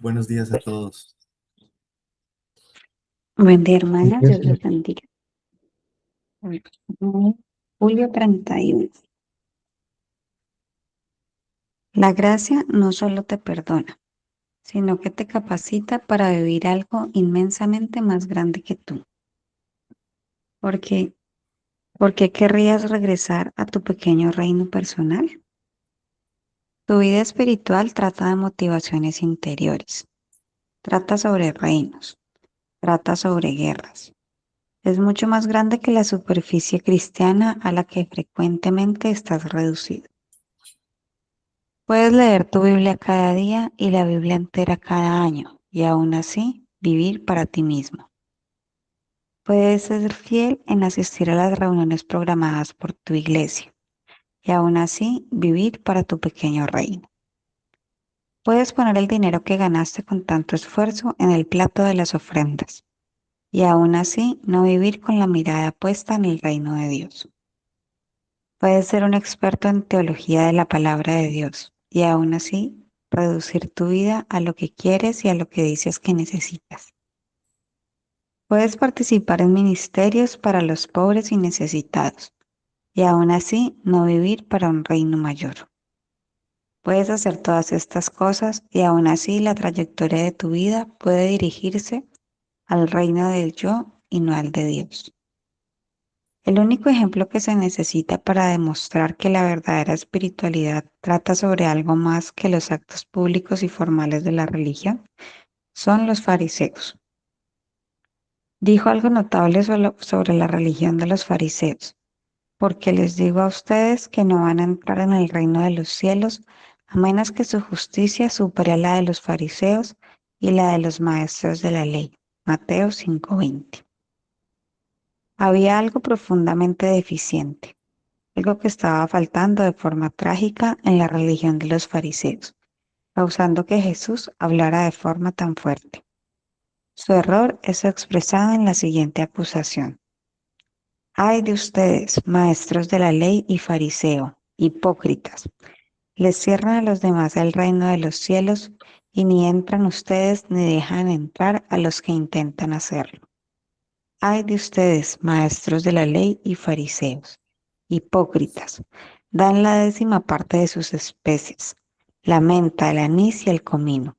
Buenos días a todos. Buen día, hermanas. Dios los bendiga. Hoy, Julio 31. La gracia no solo te perdona, sino que te capacita para vivir algo inmensamente más grande que tú. Porque, ¿por qué querrías regresar a tu pequeño reino personal? Tu vida espiritual trata de motivaciones interiores, trata sobre reinos, trata sobre guerras. Es mucho más grande que la superficie cristiana a la que frecuentemente estás reducido. Puedes leer tu Biblia cada día y la Biblia entera cada año y aún así vivir para ti mismo. Puedes ser fiel en asistir a las reuniones programadas por tu iglesia y aún así vivir para tu pequeño reino. Puedes poner el dinero que ganaste con tanto esfuerzo en el plato de las ofrendas y aún así no vivir con la mirada puesta en el reino de Dios. Puedes ser un experto en teología de la palabra de Dios y aún así reducir tu vida a lo que quieres y a lo que dices que necesitas. Puedes participar en ministerios para los pobres y necesitados y aún así no vivir para un reino mayor. Puedes hacer todas estas cosas y aún así la trayectoria de tu vida puede dirigirse al reino del yo y no al de Dios. El único ejemplo que se necesita para demostrar que la verdadera espiritualidad trata sobre algo más que los actos públicos y formales de la religión son los fariseos. Dijo algo notable sobre la religión de los fariseos, porque les digo a ustedes que no van a entrar en el reino de los cielos a menos que su justicia supere a la de los fariseos y la de los maestros de la ley. Mateo 5:20. Había algo profundamente deficiente, algo que estaba faltando de forma trágica en la religión de los fariseos, causando que Jesús hablara de forma tan fuerte. Su error es expresado en la siguiente acusación. Ay de ustedes, maestros de la ley y fariseo, hipócritas, les cierran a los demás el reino de los cielos y ni entran ustedes ni dejan entrar a los que intentan hacerlo. Ay de ustedes, maestros de la ley y fariseos, hipócritas, dan la 10ª parte de sus especies, la menta, el anís y el comino,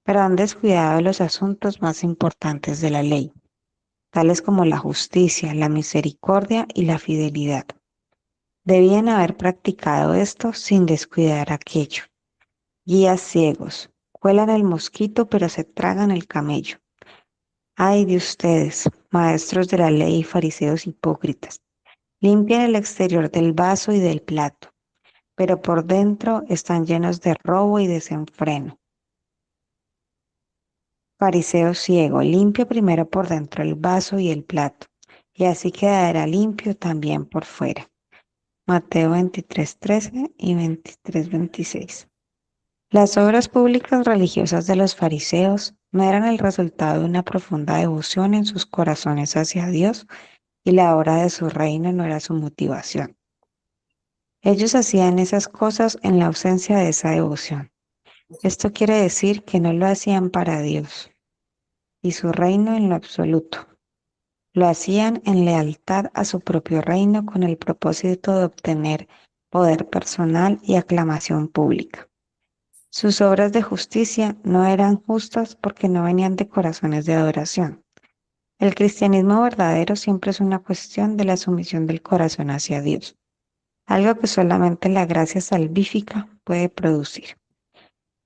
pero han descuidado los asuntos más importantes de la ley, tales como la justicia, la misericordia y la fidelidad. Debían haber practicado esto sin descuidar aquello. Guías ciegos, cuelan el mosquito pero se tragan el camello. Ay de ustedes, maestros de la ley y fariseos hipócritas, limpian el exterior del vaso y del plato, pero por dentro están llenos de robo y desenfreno. Fariseo ciego, limpia primero por dentro el vaso y el plato, y así quedará limpio también por fuera. Mateo 23:13 y 23:26. Las obras públicas religiosas de los fariseos no eran el resultado de una profunda devoción en sus corazones hacia Dios y la obra de su reino no era su motivación. Ellos hacían esas cosas en la ausencia de esa devoción. Esto quiere decir que no lo hacían para Dios y su reino en lo absoluto. Lo hacían en lealtad a su propio reino con el propósito de obtener poder personal y aclamación pública. Sus obras de justicia no eran justas porque no venían de corazones de adoración. El cristianismo verdadero siempre es una cuestión de la sumisión del corazón hacia Dios, algo que solamente la gracia salvífica puede producir.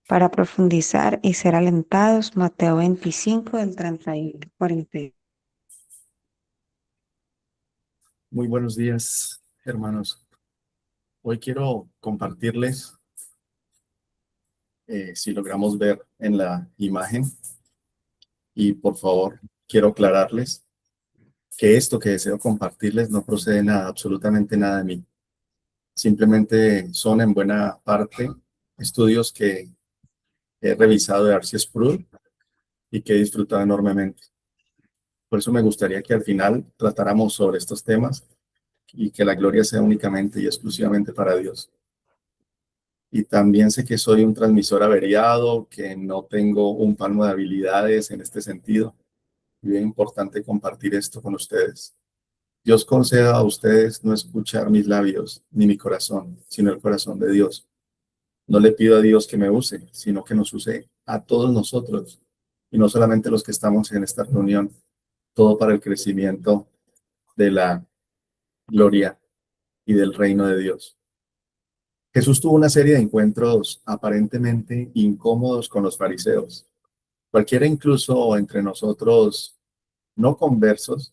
Para profundizar y ser alentados, Mateo 25 del 31 al 40. Muy buenos días, hermanos. Hoy quiero compartirles, si logramos ver en la imagen, y por favor, quiero aclararles que esto que deseo compartirles no procede nada, absolutamente nada de mí. Simplemente son en buena parte estudios que he revisado de R.C. Sproul y que he disfrutado enormemente. Por eso me gustaría que al final tratáramos sobre estos temas y que la gloria sea únicamente y exclusivamente para Dios. y también sé que soy un transmisor averiado, que no tengo un palmo de habilidades en este sentido. Y es importante compartir esto con ustedes. Dios conceda a ustedes no escuchar mis labios ni mi corazón, sino el corazón de Dios. No le pido a Dios que me use, sino que nos use a todos nosotros, y no solamente los que estamos en esta reunión, todo para el crecimiento de la gloria y del reino de Dios. Jesús tuvo una serie de encuentros aparentemente incómodos con los fariseos. Cualquiera, incluso entre nosotros no conversos,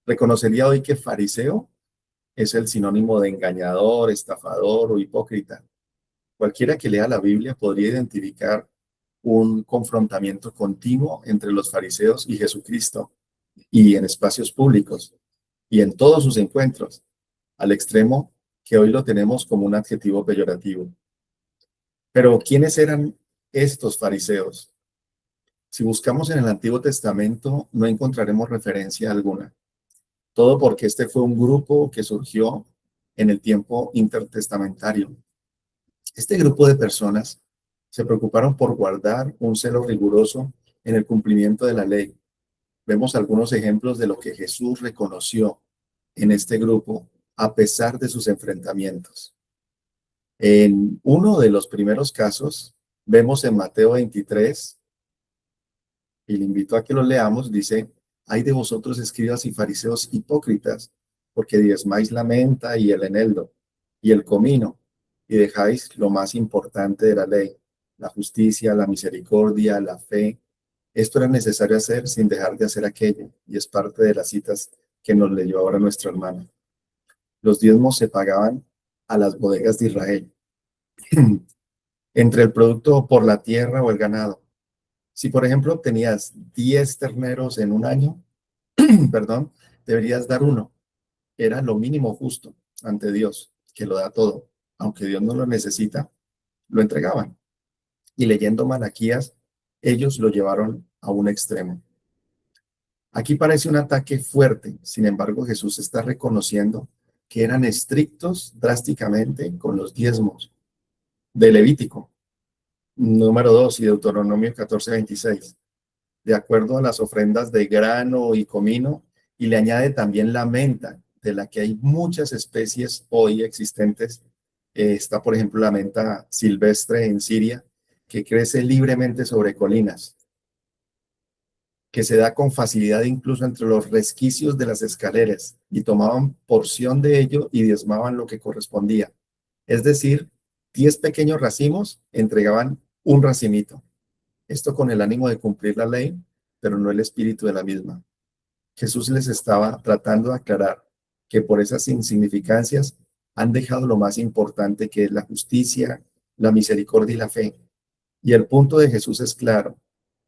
reconocería hoy que fariseo es el sinónimo de engañador, estafador o hipócrita. Cualquiera que lea la Biblia podría identificar un confrontamiento continuo entre los fariseos y Jesucristo, y en espacios públicos, y en todos sus encuentros, al extremo que hoy lo tenemos como un adjetivo peyorativo. Pero, ¿quiénes eran estos fariseos? Si buscamos en el Antiguo Testamento, no encontraremos referencia alguna. Todo porque este fue un grupo que surgió en el tiempo intertestamentario. Este grupo de personas se preocuparon por guardar un celo riguroso en el cumplimiento de la ley. Vemos algunos ejemplos de lo que Jesús reconoció en este grupo a pesar de sus enfrentamientos. En uno de los primeros casos, vemos en Mateo 23, y le invito a que lo leamos, dice: «Ay de vosotros, escribas y fariseos hipócritas, porque diezmáis la menta y el eneldo y el comino, y dejáis lo más importante de la ley, la justicia, la misericordia, la fe. Esto era necesario hacer sin dejar de hacer aquello», y es parte de las citas que nos leyó ahora nuestro hermano. Los diezmos se pagaban a las bodegas de Israel, entre el producto por la tierra o el ganado. Si, por ejemplo, obtenías 10 terneros en un año, perdón, deberías dar uno. Era lo mínimo justo ante Dios, que lo da todo. Aunque Dios no lo necesita, lo entregaban. Y leyendo Malaquías, ellos lo llevaron a un extremo. Aquí parece un ataque fuerte, sin embargo, Jesús está reconociendo que eran estrictos drásticamente con los diezmos de Levítico, número 2, y Deuteronomio 14:26, de acuerdo a las ofrendas de grano y comino, y le añade también la menta, de la que hay muchas especies hoy existentes. Está, por ejemplo, la menta silvestre en Siria, que crece libremente sobre colinas, que se da con facilidad incluso entre los resquicios de las escaleras, y tomaban porción de ello y diezmaban lo que correspondía. Es decir, 10 pequeños racimos entregaban un racimito. Esto con el ánimo de cumplir la ley, pero no el espíritu de la misma. Jesús les estaba tratando de aclarar que por esas insignificancias han dejado lo más importante, que es la justicia, la misericordia y la fe. Y el punto de Jesús es claro,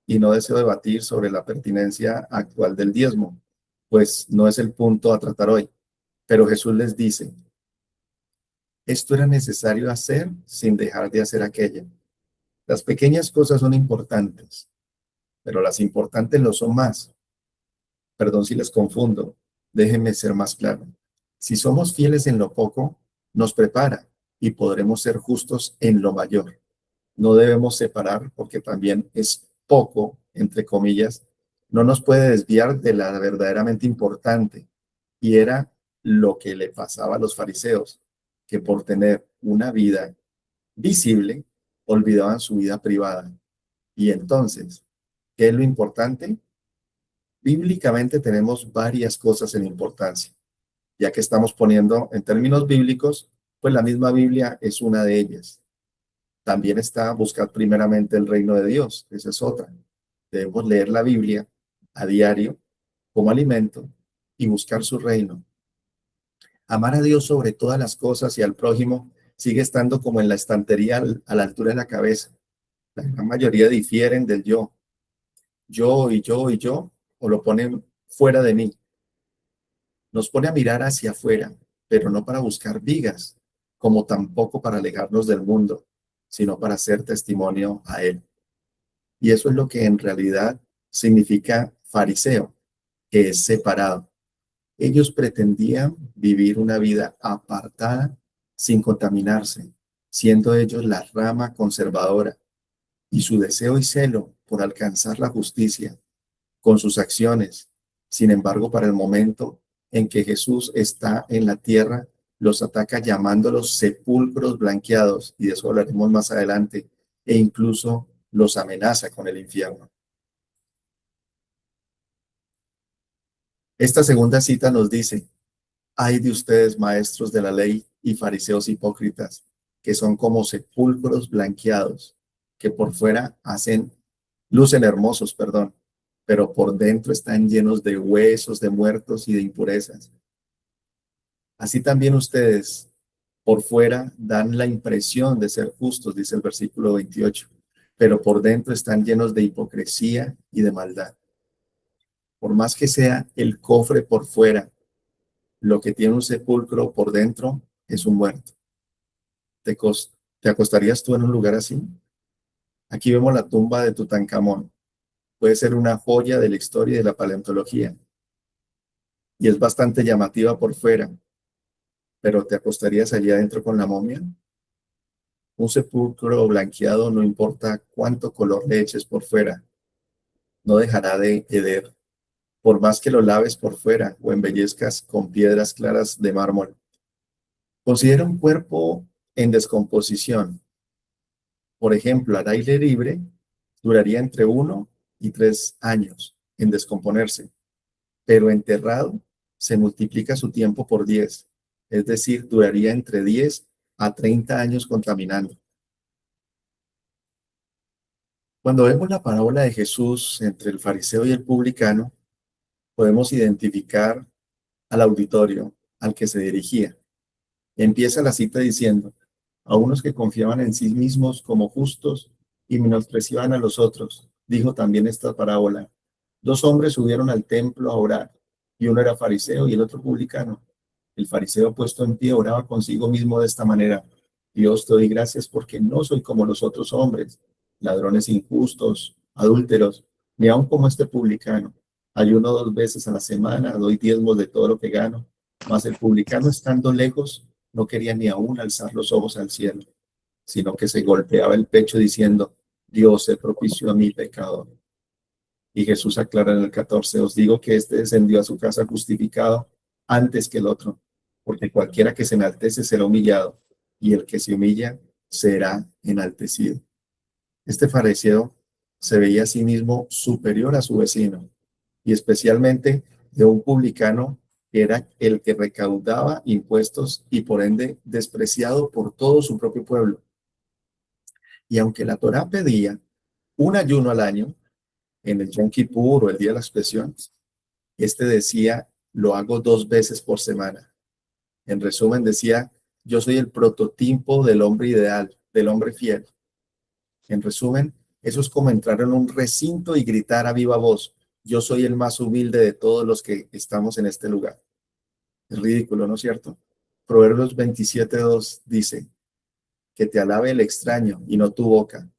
y no deseo debatir sobre la pertinencia actual del diezmo, pues no es el punto a tratar hoy. Pero Jesús les dice: esto era necesario hacer sin dejar de hacer aquello. Las pequeñas cosas son importantes, pero las importantes lo son más. Perdón si les confundo, déjenme ser más claro. Si somos fieles en lo poco, nos prepara y podremos ser justos en lo mayor. No debemos separar, porque también es poco, entre comillas, no nos puede desviar de la verdaderamente importante, y era lo que le pasaba a los fariseos, que por tener una vida visible, olvidaban su vida privada. Y entonces, ¿qué es lo importante? Bíblicamente tenemos varias cosas en importancia. Ya que estamos poniendo en términos bíblicos, pues la misma Biblia es una de ellas. También está buscar primeramente el reino de Dios, esa es otra. Debemos leer la Biblia a diario como alimento y buscar su reino. Amar a Dios sobre todas las cosas y al prójimo sigue estando como en la estantería a la altura de la cabeza. La gran mayoría difieren del yo. Yo y yo y yo, o lo ponen fuera de mí. Nos pone a mirar hacia afuera, pero no para buscar vigas, como tampoco para alejarnos del mundo, sino para hacer testimonio a Él. Y eso es lo que en realidad significa fariseo, que es separado. Ellos pretendían vivir una vida apartada, sin contaminarse, siendo ellos la rama conservadora, y su deseo y celo por alcanzar la justicia con sus acciones. Sin embargo, para el momento en que Jesús está en la tierra, los ataca llamándolos sepulcros blanqueados, y de eso hablaremos más adelante, e incluso los amenaza con el infierno. Esta segunda cita nos dice: ay de ustedes, maestros de la ley y fariseos hipócritas, que son como sepulcros blanqueados, que por fuera lucen hermosos, perdón, pero por dentro están llenos de huesos de muertos y de impurezas. Así también ustedes por fuera dan la impresión de ser justos, dice el versículo 28, pero por dentro están llenos de hipocresía y de maldad. Por más que sea el cofre por fuera, lo que tiene un sepulcro por dentro es un muerto. ¿Te acostarías tú en un lugar así? Aquí vemos la tumba de Tutankamón. Puede ser una joya de la historia y de la paleontología, y es bastante llamativa por fuera, pero ¿te acostarías allí adentro con la momia? Un sepulcro blanqueado, no importa cuánto color le eches por fuera, no dejará de heder, por más que lo laves por fuera o embellezcas con piedras claras de mármol. Considera un cuerpo en descomposición. Por ejemplo, al aire libre duraría entre 1 y 3 años en descomponerse, pero enterrado se multiplica su tiempo por 10, es decir, duraría entre 10 a 30 años contaminando. Cuando vemos la parábola de Jesús entre el fariseo y el publicano, podemos identificar al auditorio al que se dirigía. Empieza la cita diciendo: a unos que confiaban en sí mismos como justos y menospreciaban a los otros, dijo también esta parábola: 2 hombres subieron al templo a orar, y uno era fariseo y el otro publicano. El fariseo, puesto en pie, oraba consigo mismo de esta manera: Dios, te doy gracias porque no soy como los otros hombres, ladrones injustos, adúlteros, ni aun como este publicano. Ayuno 2 veces a la semana, doy diezmos de todo lo que gano. Mas el publicano, estando lejos, no quería ni aún alzar los ojos al cielo, sino que se golpeaba el pecho diciendo: Dios, se propició a mi pecador. Y Jesús aclara en el 14: os digo que este descendió a su casa justificado antes que el otro, porque cualquiera que se enaltece será humillado, y el que se humilla será enaltecido. Este fariseo se veía a sí mismo superior a su vecino, y especialmente de un publicano que era el que recaudaba impuestos y por ende despreciado por todo su propio pueblo. Y aunque la Torá pedía un ayuno al año, en el Yom Kippur o el Día de la Expresión, este decía: lo hago 2 veces por semana. En resumen, decía: yo soy el prototipo del hombre ideal, del hombre fiel. En resumen, eso es como entrar en un recinto y gritar a viva voz: yo soy el más humilde de todos los que estamos en este lugar. Es ridículo, ¿no es cierto? Proverbios 27:2 dice: que te alabe el extraño y no tu boca,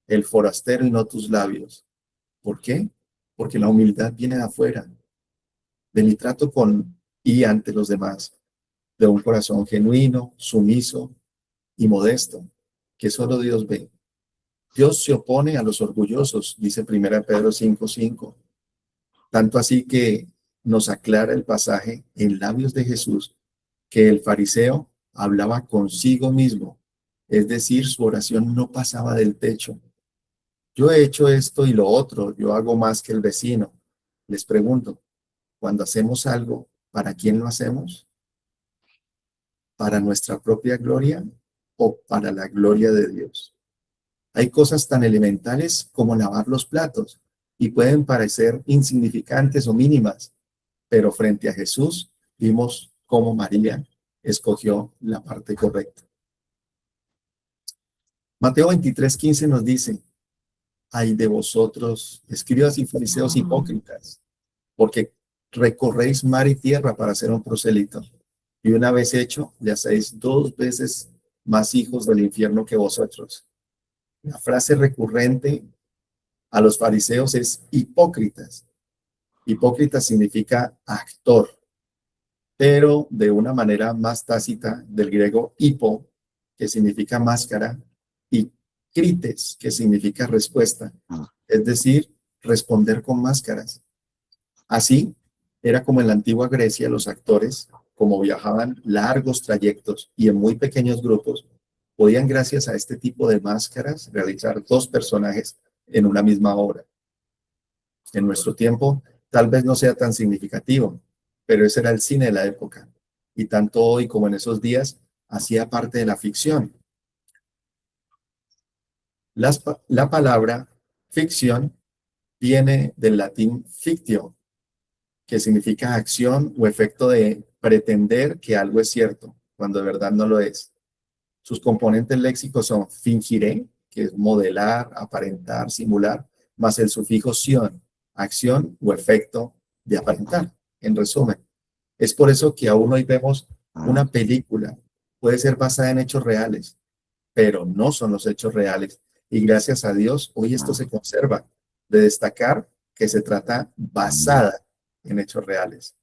el forastero y no tus labios. ¿Por qué? Porque la humildad viene de afuera, de mi trato con y ante los demás, de un corazón genuino, sumiso y modesto, que solo Dios ve. Dios se opone a los orgullosos, dice 1 Pedro 5:5. Tanto así que nos aclara el pasaje en labios de Jesús que el fariseo hablaba consigo mismo, es decir, su oración no pasaba del techo. Yo he hecho esto y lo otro, yo hago más que el vecino. Les pregunto, cuando hacemos algo, ¿para quién lo hacemos? ¿Para nuestra propia gloria o para la gloria de Dios? Hay cosas tan elementales como lavar los platos y pueden parecer insignificantes o mínimas, pero frente a Jesús vimos cómo María escogió la parte correcta. Mateo 23:15 nos dice: ay de vosotros, escribas y fariseos hipócritas, porque recorréis mar y tierra para ser un prosélito, y una vez hecho, le hacéis 2 veces más hijos del infierno que vosotros. La frase recurrente a los fariseos es hipócritas. Hipócrita significa actor, pero de una manera más tácita, del griego hipo, que significa máscara, y crites, que significa respuesta, es decir, responder con máscaras. Así, era como en la antigua Grecia los actores, como viajaban largos trayectos y en muy pequeños grupos, podían, gracias a este tipo de máscaras, realizar dos personajes en una misma obra. En nuestro tiempo, tal vez no sea tan significativo, pero ese era el cine de la época. Y tanto hoy como en esos días, hacía parte de la ficción. La palabra ficción viene del latín fictio, que significa acción o efecto de pretender que algo es cierto, cuando de verdad no lo es. Sus componentes léxicos son fingiré, que es modelar, aparentar, simular, más el sufijo sion, acción o efecto de aparentar. En resumen, es por eso que aún hoy vemos una película, puede ser basada en hechos reales, pero no son los hechos reales. Y gracias a Dios, hoy esto se conserva, de destacar que se trata basada en hechos reales.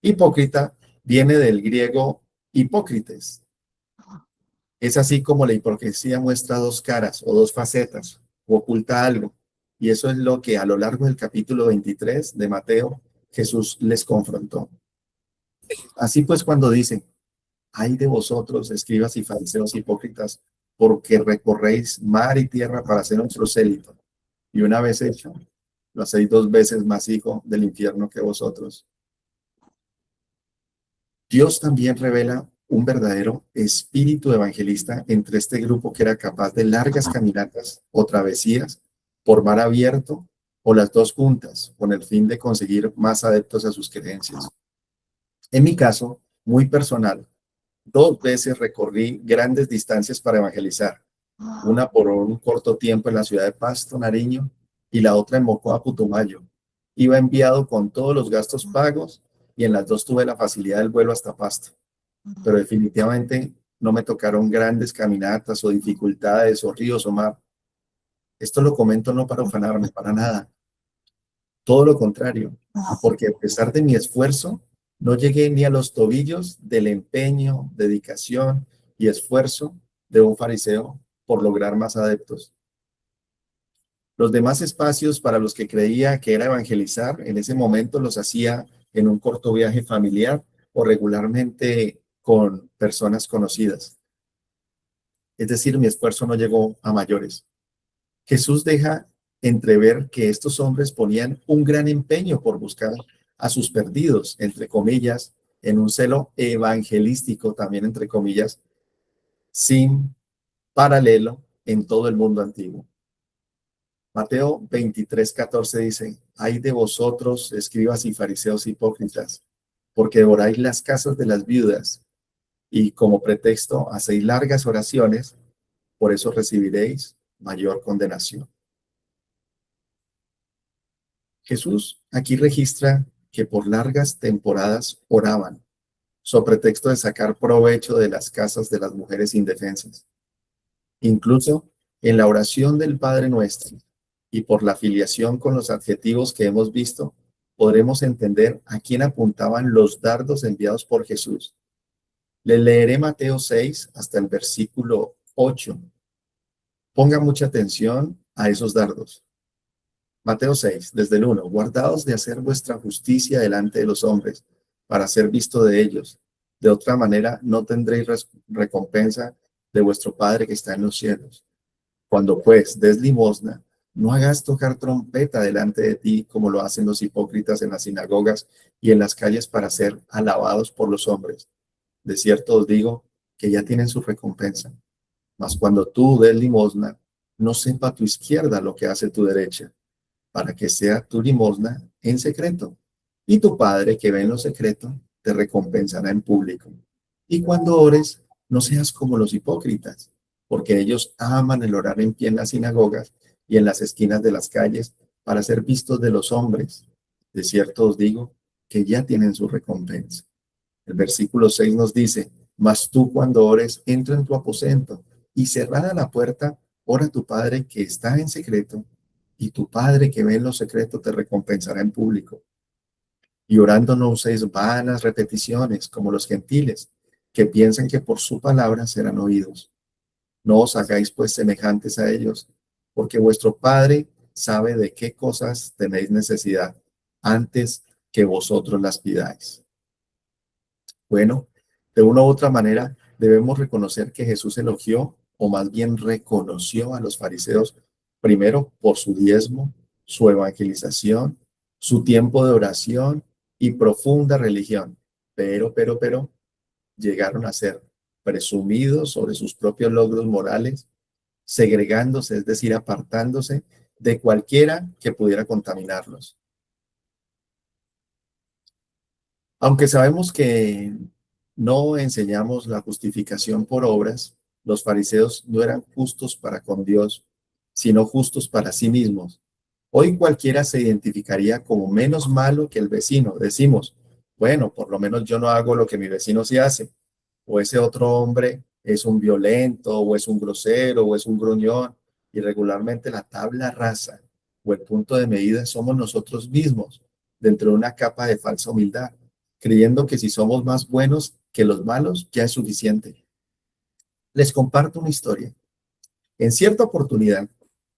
Hipócrita viene del griego hipócrites. Es así como la hipocresía muestra dos caras o dos facetas, o oculta algo. Y eso es lo que a lo largo del capítulo 23 de Mateo, Jesús les confrontó. Así pues, cuando dicen, ay de vosotros, escribas y fariseos hipócritas, porque recorréis mar y tierra para ser un prosélito, y una vez hecho, lo hacéis dos veces más hijo del infierno que vosotros. Dios también revela un verdadero espíritu evangelista entre este grupo que era capaz de largas caminatas o travesías por mar abierto o las dos juntas, con el fin de conseguir más adeptos a sus creencias. En mi caso, muy personal, dos veces recorrí grandes distancias para evangelizar, una por un corto tiempo en la ciudad de Pasto, Nariño, y la otra en Mocoa, Putumayo. Iba enviado con todos los gastos pagos y en las dos tuve la facilidad del vuelo hasta Pasto, pero definitivamente no me tocaron grandes caminatas o dificultades o ríos o mar. Esto lo comento no para ufanarme, para nada. Todo lo contrario, porque a pesar de mi esfuerzo, no llegué ni a los tobillos del empeño, dedicación y esfuerzo de un fariseo por lograr más adeptos. Los demás espacios para los que creía que era evangelizar, en ese momento los hacía en un corto viaje familiar o regularmente con personas conocidas. Es decir, mi esfuerzo no llegó a mayores. Jesús deja entrever que estos hombres ponían un gran empeño por buscar a sus perdidos, entre comillas, en un celo evangelístico, también entre comillas, sin paralelo en todo el mundo antiguo. Mateo 23:14 dice, ay de vosotros, escribas y fariseos hipócritas, porque devoráis las casas de las viudas y como pretexto hacéis largas oraciones, por eso recibiréis mayor condenación. Jesús aquí registra que por largas temporadas oraban, sobre pretexto de sacar provecho de las casas de las mujeres indefensas. Incluso en la oración del Padre Nuestro y por la afiliación con los adjetivos que hemos visto, podremos entender a quién apuntaban los dardos enviados por Jesús. Le leeré Mateo 6 hasta el versículo 8. Ponga mucha atención a esos dardos. Mateo 6, desde el 1. Guardaos de hacer vuestra justicia delante de los hombres, para ser visto de ellos. De otra manera, no tendréis recompensa de vuestro Padre que está en los cielos. Cuando pues des limosna, no hagas tocar trompeta delante de ti, como lo hacen los hipócritas en las sinagogas y en las calles para ser alabados por los hombres. De cierto os digo que ya tienen su recompensa. Mas cuando tú des limosna, no sepa tu izquierda lo que hace tu derecha, para que sea tu limosna en secreto. Y tu Padre que ve en lo secreto, te recompensará en público. Y cuando ores, no seas como los hipócritas, porque ellos aman el orar en pie en las sinagogas y en las esquinas de las calles para ser vistos de los hombres. De cierto os digo que ya tienen su recompensa. El versículo 6 nos dice, mas tú cuando ores, entra en tu aposento y cerrada la puerta, ora a tu Padre que está en secreto, y tu Padre que ve en lo secreto te recompensará en público. Y orando no uséis vanas repeticiones como los gentiles, que piensan que por su palabra serán oídos. No os hagáis pues semejantes a ellos, porque vuestro Padre sabe de qué cosas tenéis necesidad antes que vosotros las pidáis. Bueno, de una u otra manera debemos reconocer que Jesús elogió, o más bien reconoció a los fariseos, primero por su diezmo, su evangelización, su tiempo de oración y profunda religión. Pero, llegaron a ser presumidos sobre sus propios logros morales, segregándose, es decir, apartándose de cualquiera que pudiera contaminarlos. Aunque sabemos que no enseñamos la justificación por obras, los fariseos no eran justos para con Dios, sino justos para sí mismos. Hoy cualquiera se identificaría como menos malo que el vecino. Decimos, bueno, por lo menos yo no hago lo que mi vecino sí hace. O ese otro hombre es un violento, o es un grosero, o es un gruñón. Y regularmente la tabla rasa o el punto de medida somos nosotros mismos, dentro de una capa de falsa humildad, creyendo que si somos más buenos que los malos, ya es suficiente. Les comparto una historia. En cierta oportunidad,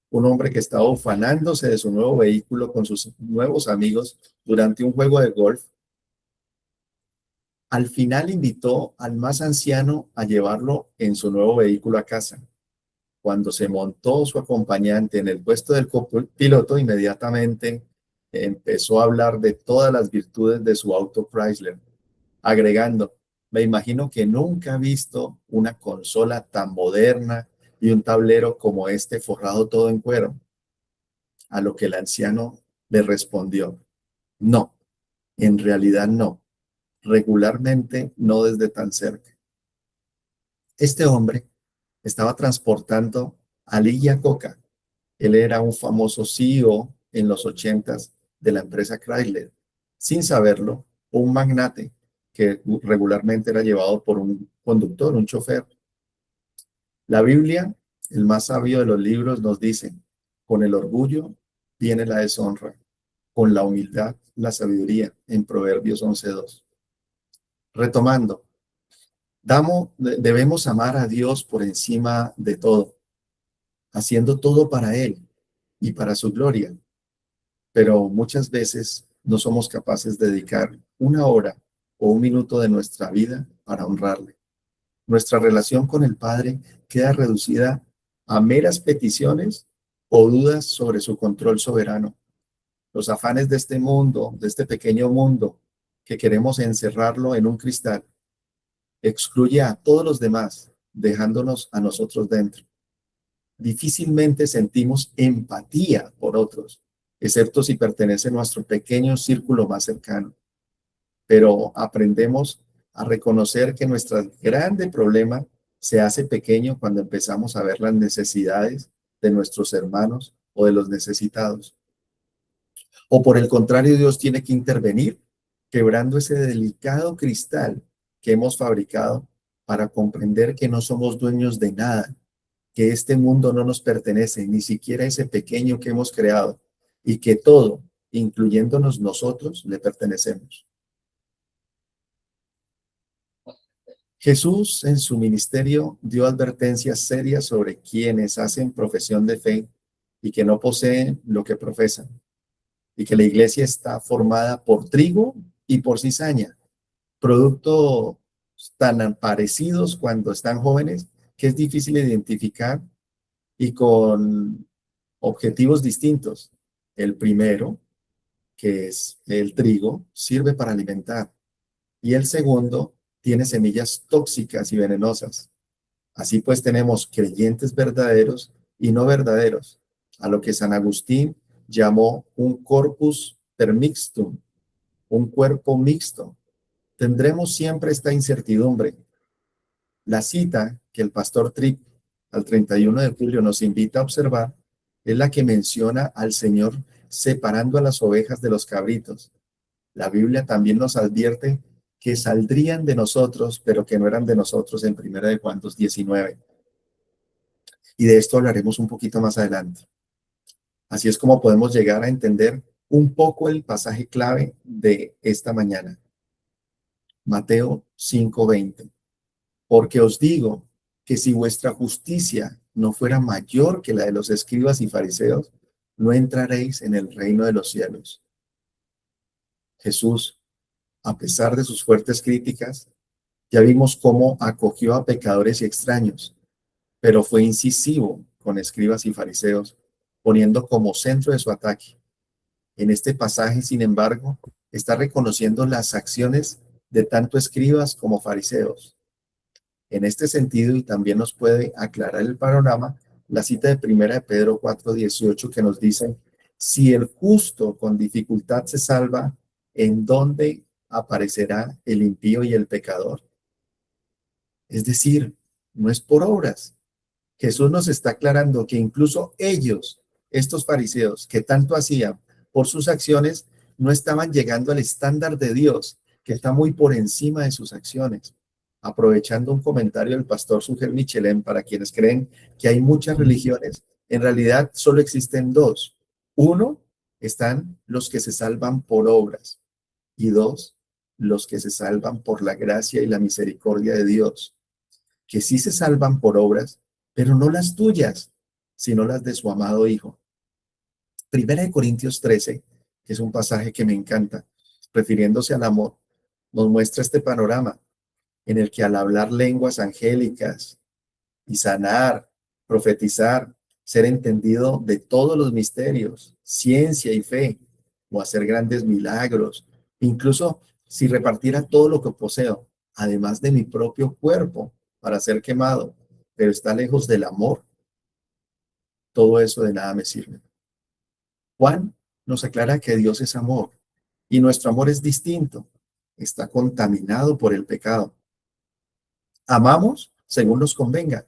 un hombre que estaba ufanándose de su nuevo vehículo con sus nuevos amigos durante un juego de golf, al final invitó al más anciano a llevarlo en su nuevo vehículo a casa. Cuando se montó su acompañante en el puesto del copiloto, inmediatamente empezó a hablar de todas las virtudes de su auto Chrysler, agregando, me imagino que nunca ha visto una consola tan moderna y un tablero como este forrado todo en cuero. A lo que el anciano le respondió, no, en realidad no, regularmente no desde tan cerca. Este hombre estaba transportando a Lee Iacocca. Él era un famoso CEO en los 80s de la empresa Chrysler. Sin saberlo, un magnate que regularmente era llevado por un conductor, un chofer. La Biblia, el más sabio de los libros, nos dice, con el orgullo viene la deshonra, con la humildad la sabiduría, en Proverbios 11:2. Retomando, debemos amar a Dios por encima de todo, haciendo todo para Él y para su gloria. Pero muchas veces no somos capaces de dedicar una hora o un minuto de nuestra vida para honrarle. Nuestra relación con el Padre queda reducida a meras peticiones o dudas sobre su control soberano. Los afanes de este mundo, de este pequeño mundo, que queremos encerrarlo en un cristal, excluye a todos los demás, dejándonos a nosotros dentro. Difícilmente sentimos empatía por otros, excepto si pertenece a nuestro pequeño círculo más cercano. Pero aprendemos a reconocer que nuestro grande problema se hace pequeño cuando empezamos a ver las necesidades de nuestros hermanos o de los necesitados. O por el contrario, Dios tiene que intervenir, quebrando ese delicado cristal que hemos fabricado para comprender que no somos dueños de nada, que este mundo no nos pertenece, ni siquiera ese pequeño que hemos creado, y que todo, incluyéndonos nosotros, le pertenecemos. Jesús en su ministerio dio advertencias serias sobre quienes hacen profesión de fe y que no poseen lo que profesan, y que la iglesia está formada por trigo y por cizaña, productos tan parecidos cuando están jóvenes que es difícil identificar y con objetivos distintos. El primero, que es el trigo, sirve para alimentar, y el segundo tiene semillas tóxicas y venenosas. Así pues tenemos creyentes verdaderos y no verdaderos, a lo que San Agustín llamó un corpus permixtum, un cuerpo mixto. Tendremos siempre esta incertidumbre. La cita que el pastor Tripp al 31 de julio nos invita a observar es la que menciona al Señor separando a las ovejas de los cabritos. La Biblia también nos advierte que saldrían de nosotros, pero que no eran de nosotros en 1 Juan 19. Y de esto hablaremos un poquito más adelante. Así es como podemos llegar a entender un poco el pasaje clave de esta mañana. Mateo 5:20. Porque os digo que si vuestra justicia no fuera mayor que la de los escribas y fariseos, no entraréis en el reino de los cielos. Jesús, a pesar de sus fuertes críticas, ya vimos cómo acogió a pecadores y extraños, pero fue incisivo con escribas y fariseos, poniendo como centro de su ataque. En este pasaje, sin embargo, está reconociendo las acciones de tanto escribas como fariseos. En este sentido, y también nos puede aclarar el panorama, la cita de Primera de Pedro 4:18 que nos dice, si el justo con dificultad se salva, ¿en dónde aparecerá el impío y el pecador? Es decir, no es por obras. Jesús nos está aclarando que incluso ellos, estos fariseos que tanto hacían por sus acciones, no estaban llegando al estándar de Dios, que está muy por encima de sus acciones. Aprovechando un comentario del pastor Suger Michelén, para quienes creen que hay muchas religiones, en realidad solo existen dos. Uno, están los que se salvan por obras, y dos, los que se salvan por la gracia y la misericordia de Dios, que sí se salvan por obras, pero no las tuyas, sino las de su amado Hijo. Primera de Corintios 13, que es un pasaje que me encanta, refiriéndose al amor, nos muestra este panorama en el que al hablar lenguas angélicas y sanar, profetizar, ser entendido de todos los misterios, ciencia y fe, o hacer grandes milagros, incluso si repartiera todo lo que poseo, además de mi propio cuerpo, para ser quemado, pero está lejos del amor, todo eso de nada me sirve. Juan nos aclara que Dios es amor y nuestro amor es distinto, está contaminado por el pecado. Amamos según nos convenga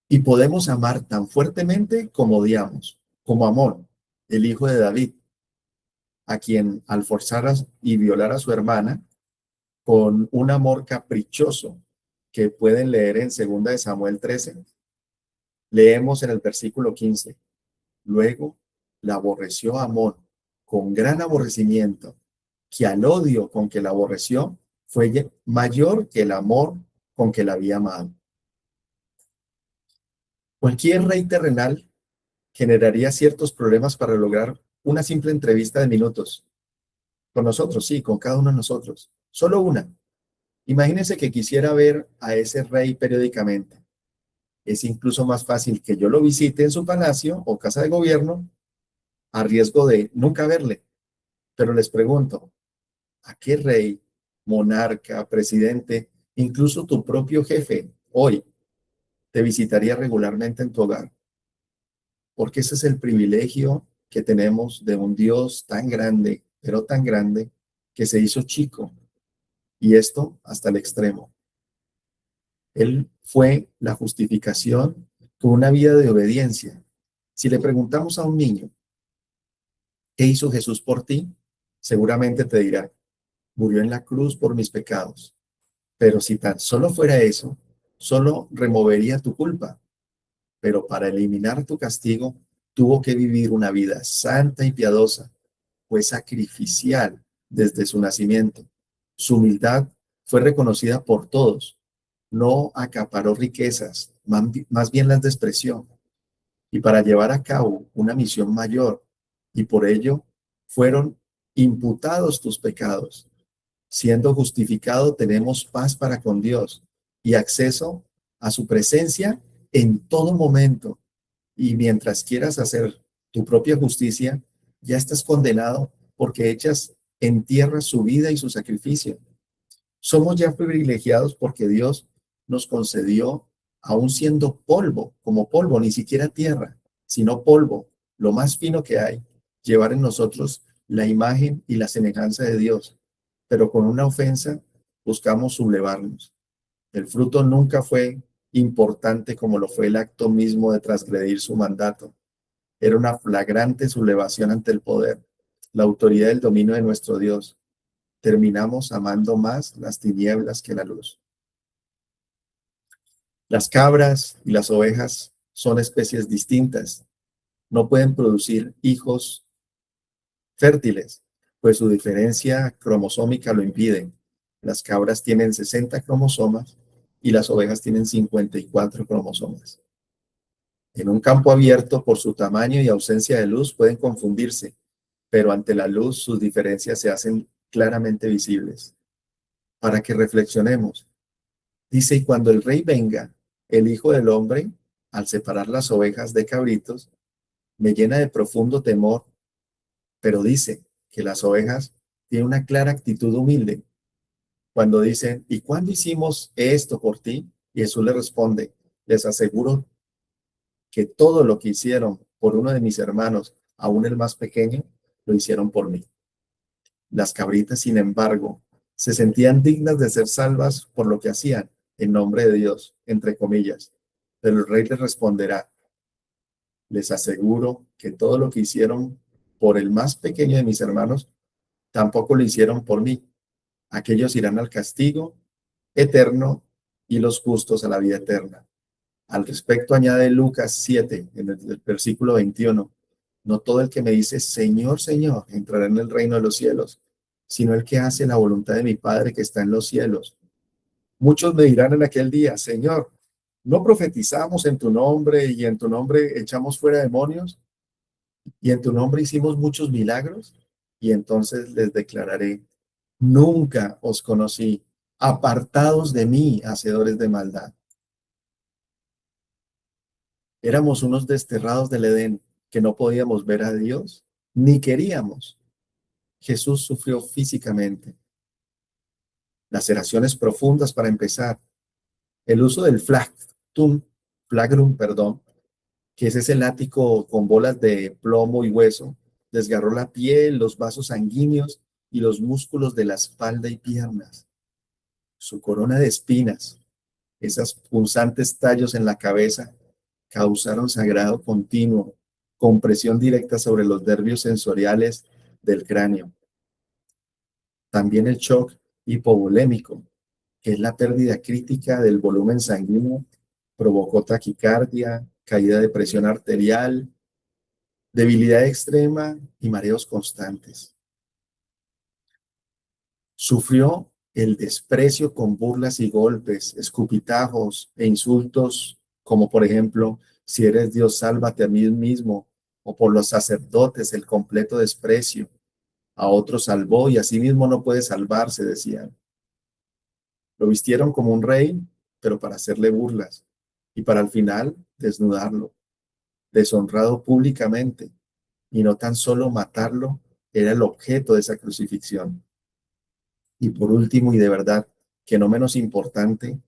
y podemos amar tan fuertemente como odiamos, como Amón, el hijo de David, a quien al forzar y violar a su hermana con un amor caprichoso que pueden leer en 2 de Samuel 13, leemos en el versículo 15. Luego la aborreció a Amón con gran aborrecimiento, que al odio con que la aborreció fue mayor que el amor con que la había amado. Cualquier rey terrenal generaría ciertos problemas para lograr una simple entrevista de minutos. Con nosotros, sí, con cada uno de nosotros. Solo una. Imagínense que quisiera ver a ese rey periódicamente. Es incluso más fácil que yo lo visite en su palacio o casa de gobierno a riesgo de nunca verle. Pero les pregunto, ¿a qué rey, monarca, presidente, incluso tu propio jefe hoy te visitaría regularmente en tu hogar? Porque ese es el privilegio que tenemos de un Dios tan grande, pero tan grande, que se hizo chico, y esto hasta el extremo. Él fue la justificación con una vida de obediencia. Si le preguntamos a un niño, ¿qué hizo Jesús por ti? Seguramente te dirá, murió en la cruz por mis pecados. Pero si tan solo fuera eso, solo removería tu culpa. Pero para eliminar tu castigo, tuvo que vivir una vida santa y piadosa, fue sacrificial desde su nacimiento. Su humildad fue reconocida por todos. No acaparó riquezas, más bien las despreció. Y para llevar a cabo una misión mayor, y por ello fueron imputados tus pecados. Siendo justificado, tenemos paz para con Dios y acceso a su presencia en todo momento. Y mientras quieras hacer tu propia justicia, ya estás condenado porque echas en tierra su vida y su sacrificio. Somos ya privilegiados porque Dios nos concedió, aún siendo polvo, como polvo, ni siquiera tierra, sino polvo, lo más fino que hay, llevar en nosotros la imagen y la semejanza de Dios. Pero con una ofensa buscamos sublevarnos. El fruto nunca fue importante como lo fue el acto mismo de transgredir su mandato. Era una flagrante sublevación ante el poder, la autoridad y el dominio de nuestro Dios. Terminamos amando más las tinieblas que la luz. Las cabras y las ovejas son especies distintas. No pueden producir hijos fértiles, pues su diferencia cromosómica lo impide. Las cabras tienen 60 cromosomas y las ovejas tienen 54 cromosomas. En un campo abierto, por su tamaño y ausencia de luz, pueden confundirse, pero ante la luz sus diferencias se hacen claramente visibles. Para que reflexionemos. Dice, y cuando el rey venga, el Hijo del Hombre, al separar las ovejas de cabritos, me llena de profundo temor, pero dice que las ovejas tienen una clara actitud humilde. Cuando dicen, ¿y cuándo hicimos esto por ti? Y Jesús le responde, les aseguro que todo lo que hicieron por uno de mis hermanos, aún el más pequeño, lo hicieron por mí. Las cabritas, sin embargo, se sentían dignas de ser salvas por lo que hacían en nombre de Dios, entre comillas. Pero el rey les responderá, les aseguro que todo lo que hicieron por el más pequeño de mis hermanos, tampoco lo hicieron por mí. Aquellos irán al castigo eterno y los justos a la vida eterna. Al respecto añade Lucas 7, en el versículo 21, no todo el que me dice, Señor, Señor, entrará en el reino de los cielos, sino el que hace la voluntad de mi Padre que está en los cielos. Muchos me dirán en aquel día, Señor, ¿no profetizamos en tu nombre y en tu nombre echamos fuera demonios y en tu nombre hicimos muchos milagros? Y entonces les declararé, nunca os conocí, apartados de mí, hacedores de maldad. Éramos unos desterrados del Edén que no podíamos ver a Dios, ni queríamos. Jesús sufrió físicamente. Laceraciones profundas para empezar. El uso del flagrum, que es ese látigo con bolas de plomo y hueso, desgarró la piel, los vasos sanguíneos y los músculos de la espalda y piernas. Su corona de espinas, esos punzantes tallos en la cabeza, causaron sangrado continuo, con presión directa sobre los nervios sensoriales del cráneo. También el shock hipovolémico, que es la pérdida crítica del volumen sanguíneo, provocó taquicardia, caída de presión arterial, debilidad extrema y mareos constantes. Sufrió el desprecio con burlas y golpes, escupitajos e insultos, como por ejemplo, si eres Dios, sálvate a mí mismo, o por los sacerdotes el completo desprecio. A otros salvó y a sí mismo no puede salvarse, decían. Lo vistieron como un rey, pero para hacerle burlas, y para al final desnudarlo, deshonrado públicamente, y no tan solo matarlo, era el objeto de esa crucifixión. Y por último, y de verdad, que no menos importante,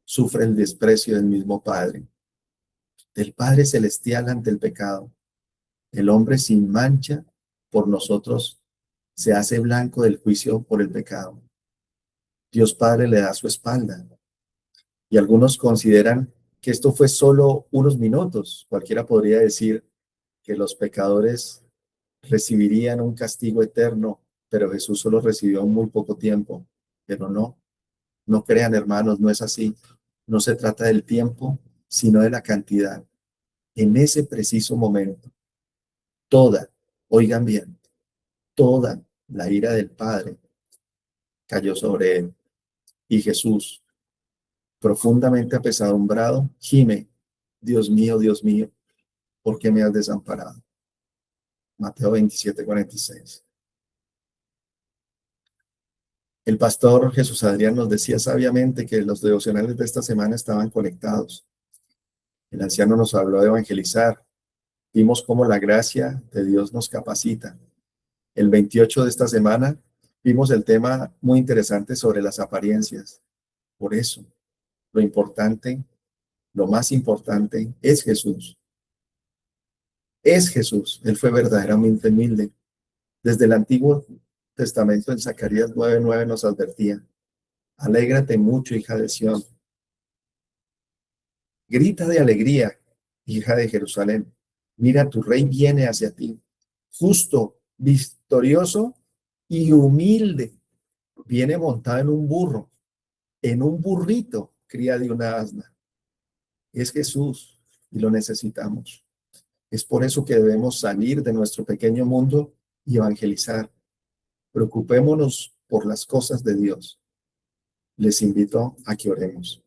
sufre el desprecio del mismo Padre, del Padre Celestial ante el pecado. El hombre sin mancha por nosotros se hace blanco del juicio por el pecado. Dios Padre le da su espalda. Y algunos consideran que esto fue solo unos minutos. Cualquiera podría decir que los pecadores recibirían un castigo eterno, pero Jesús solo recibió muy poco tiempo. Pero no, no crean, hermanos, no es así. No se trata del tiempo, sino de la cantidad. En ese preciso momento, toda, oigan bien, toda la ira del Padre cayó sobre él. Y Jesús, profundamente apesadumbrado, gime, Dios mío, ¿por qué me has desamparado? Mateo 27:46. El pastor Jesús Adrián nos decía sabiamente que los devocionales de esta semana estaban conectados. El anciano nos habló de evangelizar. Vimos cómo la gracia de Dios nos capacita. El 28 de esta semana vimos el tema muy interesante sobre las apariencias. Por eso, lo importante, lo más importante es Jesús. Es Jesús. Él fue verdaderamente humilde. Desde el Antiguo Testamento, en Zacarías 9:9 nos advertía: alégrate mucho, hija de Sión. Grita de alegría, hija de Jerusalén. Mira, tu rey viene hacia ti, justo, victorioso y humilde. Viene montado en un burro, en un burrito, cría de una asna. Es Jesús y lo necesitamos. Es por eso que debemos salir de nuestro pequeño mundo y evangelizar. Preocupémonos por las cosas de Dios. Les invito a que oremos.